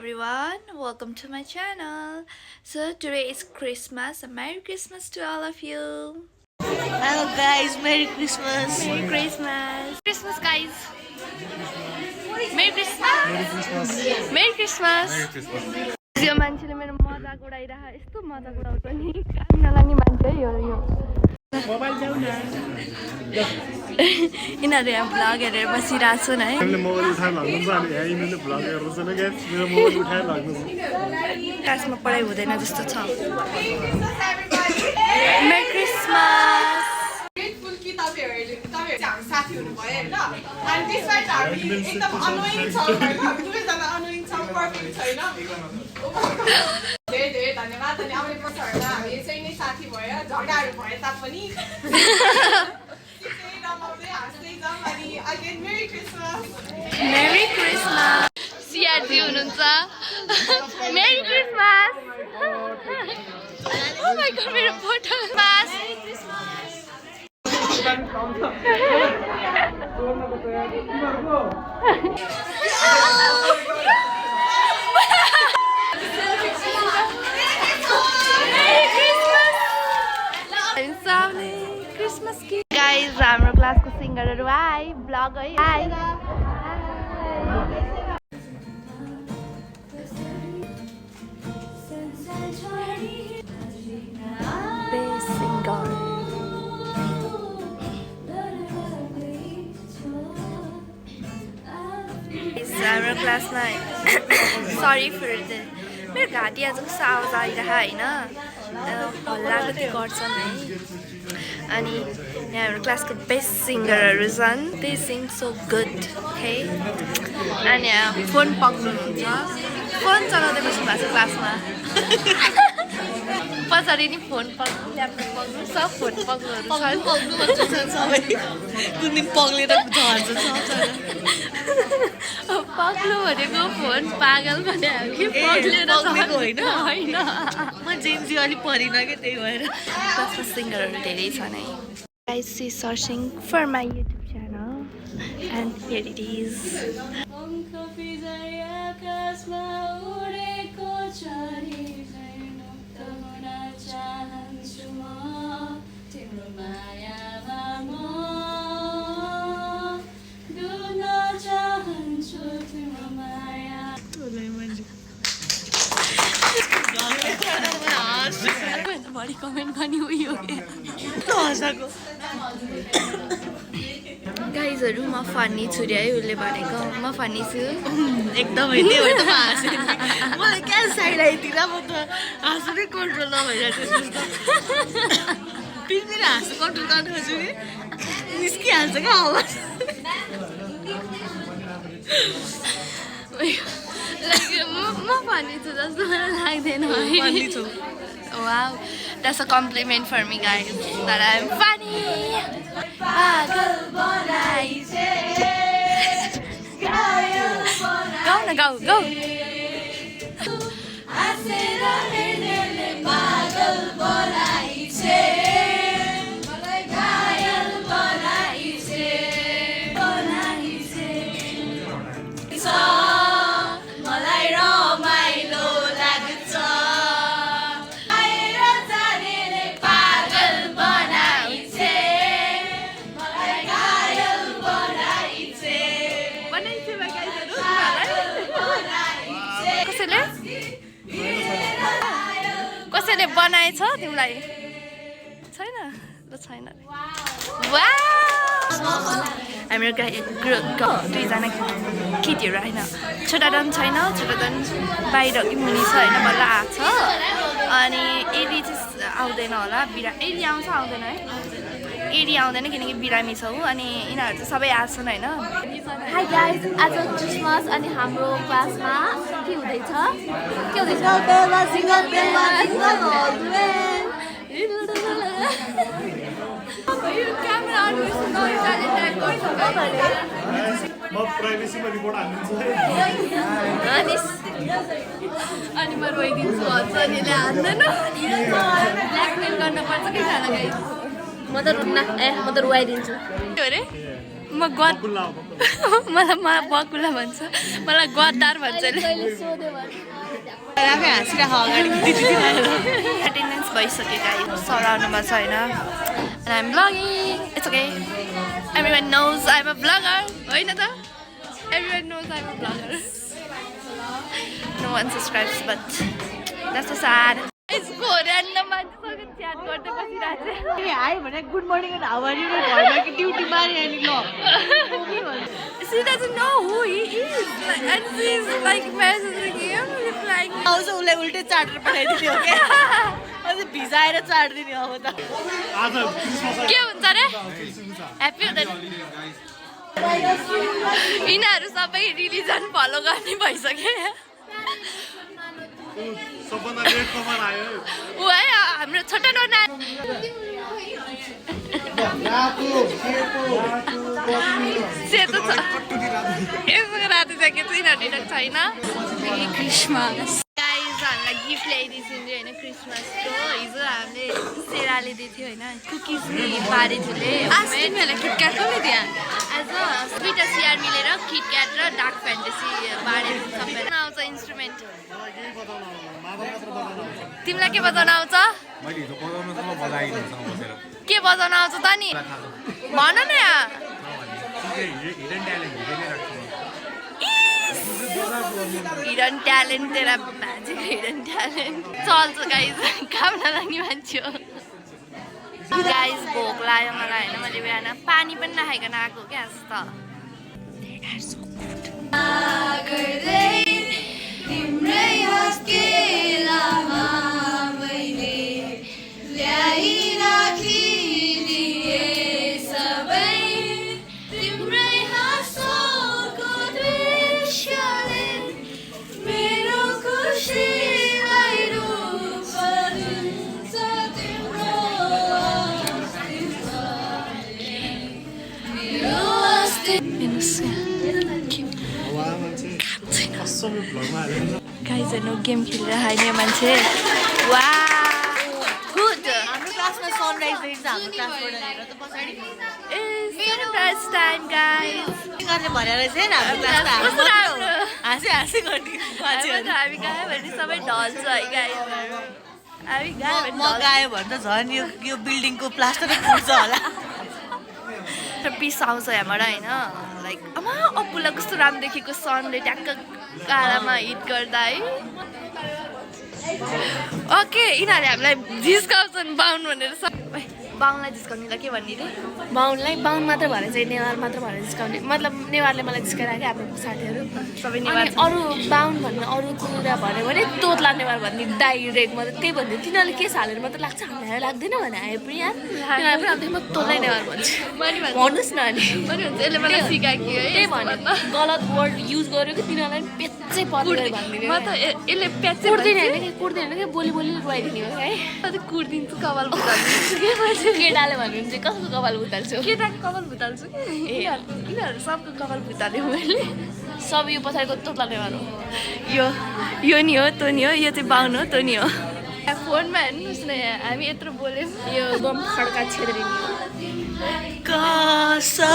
everyone, welcome to my channel. So today is Christmas. Merry Christmas to all of you. Hello guys, Merry Christmas. Merry Christmas. Christmas guys. Merry Christmas. Merry Christmas. Merry Christmas. Merry Christmas. यो मान्छेले मेरो मजाक उडाइरह यस्तो मजाक उडाउँछ नि काम नलाग्ने मान्छे है यो मोबाइल ल्याउ न यिनीहरू यहाँ भ्लग हेरेर बसिरहेको छन् है मैले मोबाइल उठाएर लाग्नुहुन्छ अनि यहाँ यिनीहरूले भ्लग हेर्नु छैन गाइस मेरो मोबाइल उठाएर लाग्नु क्लासमा पढाइ हुँदैन जस्तो छ मेरी क्रिसमस Grateful कि तपाईहरुले हाम्रो साथी हुनुभयो हैन अनि त्यसबाट हामी एकदम अनोइङ छ हैन दुवैजना अनोइङ छ पर्फेक्ट छैन धेरै धेरै धन्यवाद अनि आउने वर्षहरुमा हामी यसै नै साथी भयो झगडाहरु भए तापनि त्यसै रमाउँदै हाँस्दै जाऊँ अनि again merry Christmas merry Christmas सिआरजी हुनुहुन्छ merry Christmas oh my god मेरो फोटो क्रिसमस क्रिसमस की गाइस हाम्रो क्लासको सिंगरहरु हाई ब्लग है हाई हाम्रो क्लासमा सरी फर द मेरो घाँटी आज कस्तो आवाज आइरह होइन हल्ला कति गर्छन् है अनि यहाँ हाम्रो क्लासको बेस्ट सिङ्गरहरू छन् दे सिङ सो गुड है अनि यहाँ फोन पक्नुहुन्छ फोन चलाउँदै बस्नु भएको छ क्लासमा पछाडि नि फोन पक्नु ल्यापटप पक्नु सब फोन पक्नुहरू छ सबै कुन दिन पग्लेर झर्छ पक्नु भनेको फोन पागल भने कि पक्लेर पग्लेको होइन होइन म जेन्जी अलि परिन कि त्यही भएर क्लासमा सिङ्गरहरू धेरै छन् है guys is searching for my YouTube channel and here it is बढी कमेन्ट गर्ने उयो हँसाको गाइजहरू म फन्नी छु रे है उसले भनेको म फन्नी छु एकदमै त्यही भएर त म हाँसेँ मलाई क्या साइड आइतिर म त हाँसु नै कन्ट्रोल नभइरहेको पिरपिर हाँसु कन्ट्रोल गर्नु खोज्छु कि निस्किहाल्छ क्या आवाज म फन्नी छु जस्तो मलाई लाग्दैन फन्नी छु Wow, that's a compliment for me, guys. That I'm funny. Go na, go, go. कसैले बनाएछ तिमीलाई छैन ल छैन हाम्रो दुईजना केटीहरू होइन छोटादन छैन छोटादन बाहिर मुनि छ होइन बल्ल आएको छ अनि एडी चाहिँ आउँदैन होला एडी आउँछ आउँदैन है एडी आउँदैन किनकि बिरामी छ ऊ अनि यिनीहरू चाहिँ सबै आएको छन् होइन हाई गाइज आज क्रिसमस अनि हाम्रो क्लासमा के हुँदैछ म प्राइभेसीमा रिपोर्ट हाल्दिन्छु अनि म रोइदिन्छु भन्छ अनि यसले हान्दैन ब्ल्याकमेल गर्न पर्छ कि खाना गाइस म त रुवाइदिन्छु अरे म मलाई बकुला भन्छ मलाई गद्दार भन्छ एटेन्डेन्स भइसक्यो गाइस सराउनुमा छ होइन and I'm vlogging it's okay everyone knows I'm a vlogger होइन त everyone knows I'm a vlogger no one subscribes but that's so sad यसको ऱ्यान्डम मान्छेसँग च्याट गर्दै बसिरहेको छ हाई भने good morning and how are you घरमा कि ड्युटी मारि अनि ल she doesn't know who he is and she's like messaging him replying आउँछ उसलाई उल्टै चाटेर पठाइदिने हो क्या अझै भिजाएर चाटिदिने अब त आज क्रिसमस के हुन्छ रे ह्याप्पी हुँदैन यिनीहरू सबै रिलिजन फलो गर्ने भइसक्यो सबभन्दा लेट कमान आयो ऊ है हाम्रो छोटा नोना सेतो छ यसको राति ज्याकेट चाहिँ यिनीहरू छैन क्रिसमस गाइज हामीलाई गिफ्ट ल्याइदिएको थियो होइन क्रिसमसको हिजो हामीले सेराले दिएको थियो होइन कुकिज नि बाँडेको थिएँ किटक्याट कसले दियो आज दुईवटा सिआर मिलेर किटक्याट र डार्क फ्यान्टेसी बाँडेको सबै आउँछ इन्स्ट्रुमेन्ट तिमीलाई के बजाउन आउँछ के बजाउन आउँछ त नि भन न हिडन ट्यालेन्ट तेरा भान्जीको हिडन ट्यालेन्ट चल्छ गाइज काम नलाग्ने मान्छे हो गाइज भोक लाग्यो मलाई होइन मैले बिहान पानी पनि नखाइकन आएको क्या जस्तो गाइज हेर्नु गेम खेलेर खाइने मान्छे वा गुड हाम्रो क्लासमा सनराइज देख्छ हाम्रो क्लासबाट हेर त पछाडि फर्स्ट टाइम गाइज गर्ने भनेर चाहिँ हाम्रो क्लासमा हाँसी गर्ने हामी गयो भने सबै ढल्छ है गाइज हामी गयो भने म गयो भने त झन् यो बिल्डिङको प्लास्टरै फुट्छ होला पिस आउँछ यहाँबाट होइन लाइक आमा अप्पुलाई कस्तो राम्रो देखेको सनले ट्याक्क कालामा हिट गर्दा है ओके यिनीहरूले हामीलाई जिस्काउँछन् बाहुन भनेर बाहुनलाई जिस्काउनेलाई के भन्ने रे बाहुनलाई बाहुन मात्र भनेर चाहिँ नेवार मात्र भनेर जिस्काउने मतलब नेवारले मलाई जिस्काइराख्यो हाम्रो साथीहरू सबै अनि नेवार अरू बाहुन भन्ने अरू कुरा भन्यो भने तोतला नेवार भन्ने डाइरेक्ट मतलब त्यही भन्यो तिनीहरूले के हालेर मात्र लाग्छ हामीलाई लाग्दैन भने आयो पनि यार तिनीहरू पनि अब म तोतलै नेवार भन्छु भन्नुहोस् न अनि पनि हुन्छ यसले मलाई सिकाएको है त्यही भन्यो गलत वर्ड युज गर्यो कि तिनीहरूलाई पेच्चै पर्दै भनिदिने म त यसले प्याचै कुर्दैन कि बोली बोली रुवाइदिने हो है कुर्दिन्छु कपाल भुताल्छु के भन्छ केटाले भन्यो भने चाहिँ कसको कपाल उताल्छु केटाको कपाल भुताल्छु कि यिनीहरू सबको कपाल भुताल्यो मैले सब यो पछाडिको तोतला नेवार हो यो नि हो तँ नि हो यो चाहिँ बाहुन हो तँ नि हो फोनमा हेर्नुहोस् न हामी यत्रो बोल्यौँ यो बम खड्का छेद्रिने के गर्दा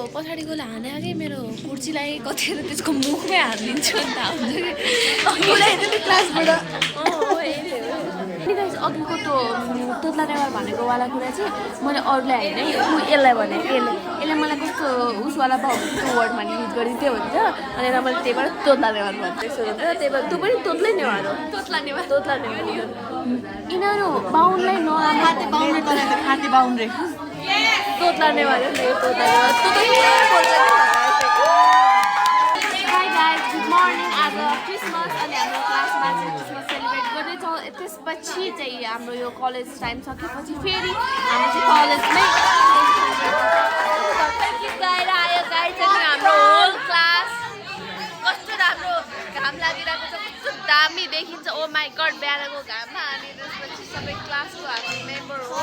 पछाडिकोले हानेकै मेरो कुर्सीलाई कतिखेर त्यसको मुखमै हानिदिन्छु अन्त क्लासबाट अघिको त्यो तोतला नेवार भनेको वाला कुरा चाहिँ मैले अरूलाई होइन ऊ यसलाई भनेको यसले मलाई कस्तो उसवाला त्यो वर्डमा युज गरिदिन्थ्यो भन्छ अनि मैले त्यही भएर तोतला नेवार भन्दैछु हुन्छ त्यही भएर त्यो पनि तोतलै नेवार हो तोतला नेवार यिनीहरू बाहुनलाई खाते बाहुन रे तोतला Newar hi guys good morning आज क्रिसमस अनि हाम्रो क्लासमा चाहिँ क्रिसमस सेलिब्रेट गर्दैछौँ त्यसपछि चाहिँ हाम्रो यो कलेज टाइम सकेपछि फेरि हाम्रो चाहिँ कलेजमै गीत गाएर आयो गाइस अनि हाम्रो होल क्लास कस्तो राम्रो घाम लागिरहेको छ कस्तो दामी देखिन्छ ओ माई गड बिहानको घाममा अनि त्यसपछि सबै क्लासको हाम्रो मेम्बर हो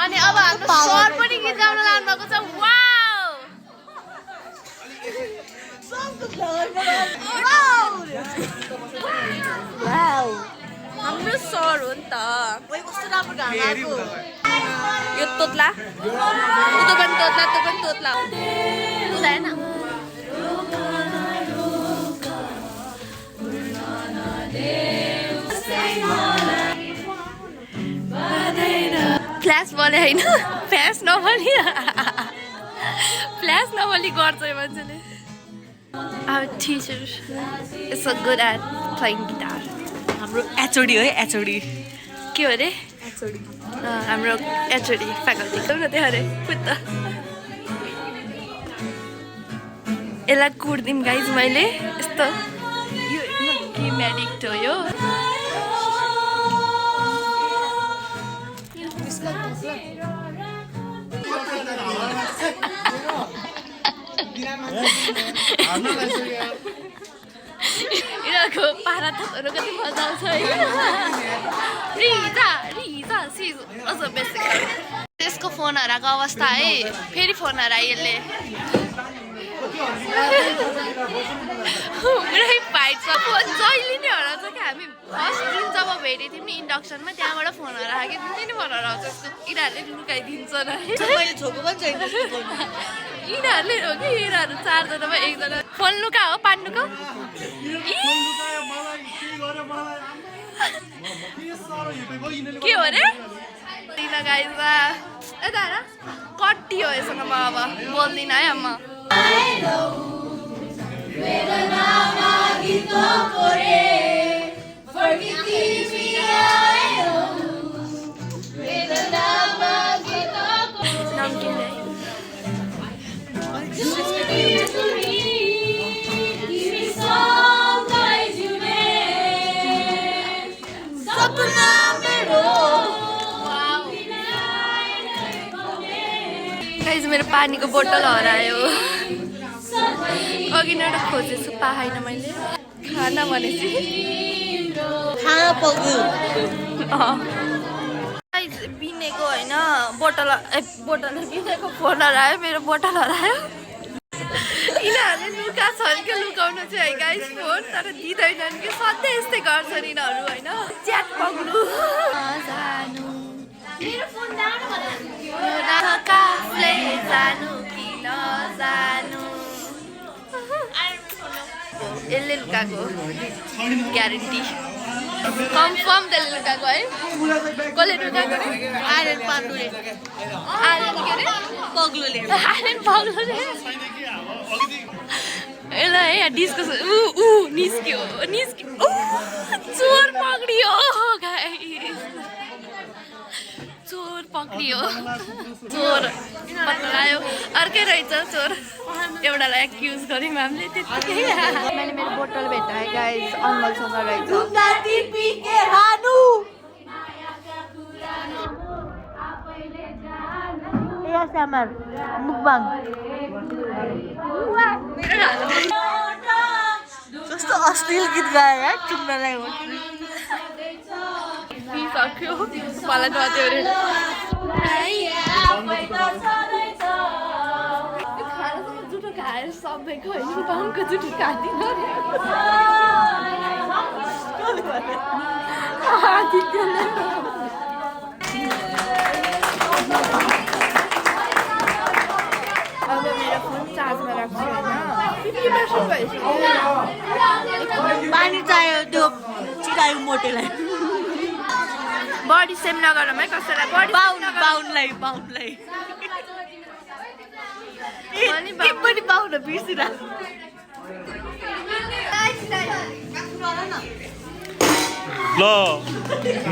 अनि अब हाम्रो सर पनि गीत गाउन लानुभएको छ वाउ हाम्रो सर हो नि त कस्तो राम्रो घाम आएको यो तोत्ला तँ पनि तोत्ला हुँदैन फ्ल्यास बले होइन फ्ल्यास नबली गर्छ यो मान्छेले Our teacher is so good at playing guitar. हाम्रो एचओडी हो है एचओडी के हो अरे हाम्रो एचओडी फ्याकल्टी न त्यहाँ अरे पुत्त यसलाई कुर्दिम गाइज मैले यस्तो यो गेम एडिक्ट हो यो यिनीहरूको पारा थप्नु कति मजा आउँछ है त्यसको फोन हराएको अवस्था है फेरि फोन हरायो यसले पुरै फाइट छ फोन जहिले नै हराउँछ क्या हामी फर्स्ट दिन जब भेटेको थियौँ नि इन्डक्सनमा त्यहाँबाट फोन हराएको दिन नि फोन हराउँछ यसको यिनीहरूले लुकाइदिन्छ न मैले छोको पनि छैन यिनीहरूले हो कि यिनीहरू चारजनामा एकजना फोन लुका हो पान्नुको के हो रे दिन गाइजमा यता हेर कति हो यससँग म अब बोल्दिनँ है अम्मा गाइज मेरो पानीको बोतल हरायो अघि नै खोजेछु पाएन मैले खाना भनेपछि गाइज बिनेको होइन बोतल बिनेको फोन हरायो मेरो बोतल हरायो यिनीहरूले लुका छन् कि लुकाउनु चाहिँ है गाइज फोन तर दिँदैनन् कि सधैँ यस्तै गर्छन् यिनीहरू होइन च्याट पक्नु काफले जानु कि नजानु यसले लुकाएको ग्यारेन्टी कन्फर्म त्यसले लुकाएको है कसले लुकाएको आर्यन पाण्डुले आर्यन के अरे पग्लोले आर्यन पग्लोले यसलाई है डिस्को निस्क्यो चोर पक्रियो गाइस चोर पक्रियो चोर पत्ता लगायो अर्कै रहेछ चोर एउटालाई एक्युज गऱ्यौँ हामीले त्यतिकै मैले मेरो बोतल भेटाएँ गाइस अङ्गलसँग रहेछ मुकबाङ कस्तो अश्लील गीत गायो है चुम्नलाई सक्यो मलाई नथ्यो अरे खानासँग जुठो खाएर सबैको होइन बाङको जुठो काटिनु अब मेरो फोन चार्जमा राख्छु होइन 50% पानी चाहियो त्यो चिरायो मोटेलाई बडी सेम नगरौँ है कसैलाई बडी बाहुनलाई पनि बाहुन बिर्सिरा ल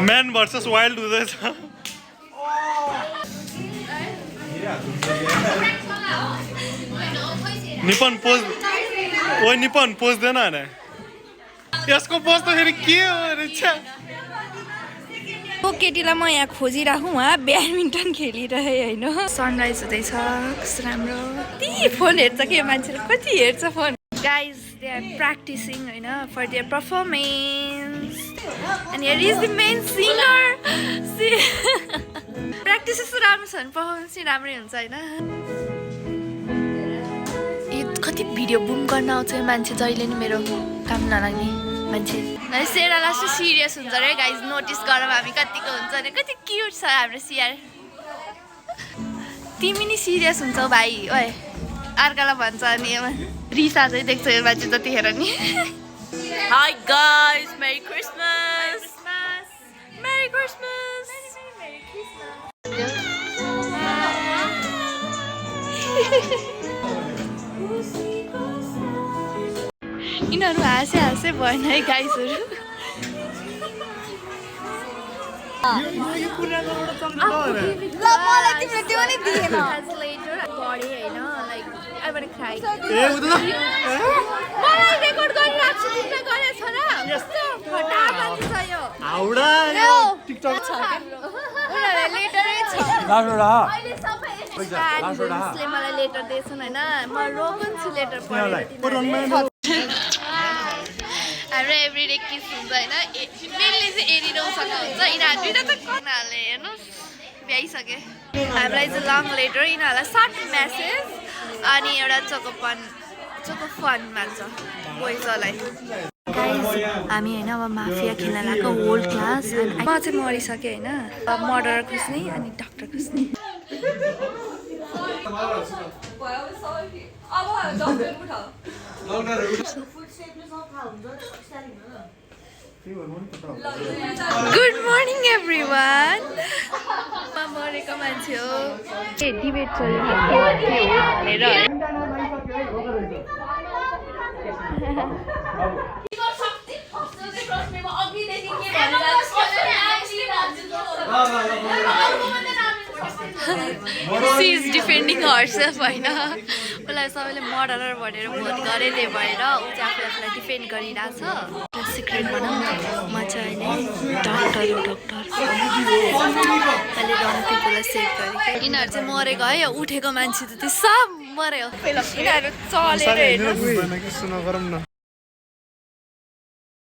म्यान भर्सेस वाइल्ड हुँदैछ निपन पोज ओ निपन पोज देन हैन यसको पोज त फेरि के हो रे छ्या ओ केटीलाई म यहाँ खोजिराखौँ उहाँ ब्याडमिन्टन खेलिरहे होइन सनराइज हुँदैछ कस्तो राम्रो कति फोन हेर्छ के मान्छेले कति हेर्छ phone guys they are practicing होइन for their performance and here is the main singer practice यस्तो राम्रो छ भने पर्फर्मेन्स चाहिँ राम्रै हुन्छ होइन कति भिडियो बुम गर्न आउँछ मान्छे जहिले नि मेरो काम नलाग्ने मान्छे सेरा लास्ट सिरियस हुन्छ अरे गाइज नोटिस गरौँ हामी कतिको हुन्छ अरे कति क्युट छ हाम्रो सिआर तिमी नि सिरियस हुन्छौ भाइ ओए अर्कालाई भन्छ अनि रिसा चाहिँ देख्छ यो मान्छे जतिखेर नि hi guys merry Christmas merry Christmas यिनीहरू हाँसे हाँसे भएन है गाइसहरू मलाई लेटर दिएछन् होइन म रोपन छु लेटर हाम्रो एभ्रिडे किस हुन्छ होइन मेनली चाहिँ एरिरोसँग हुन्छ यिनीहरू दुइटा त कर्नाले हेर्नुहोस् भ्याइसके हामीलाई चाहिँ लङ लेटर यिनीहरूलाई सर्ट म्यासेज अनि एउटा चोकोफन मान्छ बोइजलाई हामी होइन अब माफिया खेल्न लगाएको होल क्लास म चाहिँ मरिसकेँ होइन मर्डर खोज्ने अनि डक्टर खोज्ने गुड मर्निङ एभ्रिवान म मरेको मान्छे हो debate she is defending herself होइन उसलाई सबैले मर्डरर भनेर भोट गरे त्यही भएर ऊ चाहिँ आफूलाई डिफेन्ड गरिरहेछ सिक्रेट भनौँ न म चाहिँ होइन डक्टर मैले रन्तीकोलाई सेभ गरेँ यिनीहरू चाहिँ मरेको है उठेको मान्छे त त्यो सब मऱ्यो यिनीहरू चलेर हेर्नु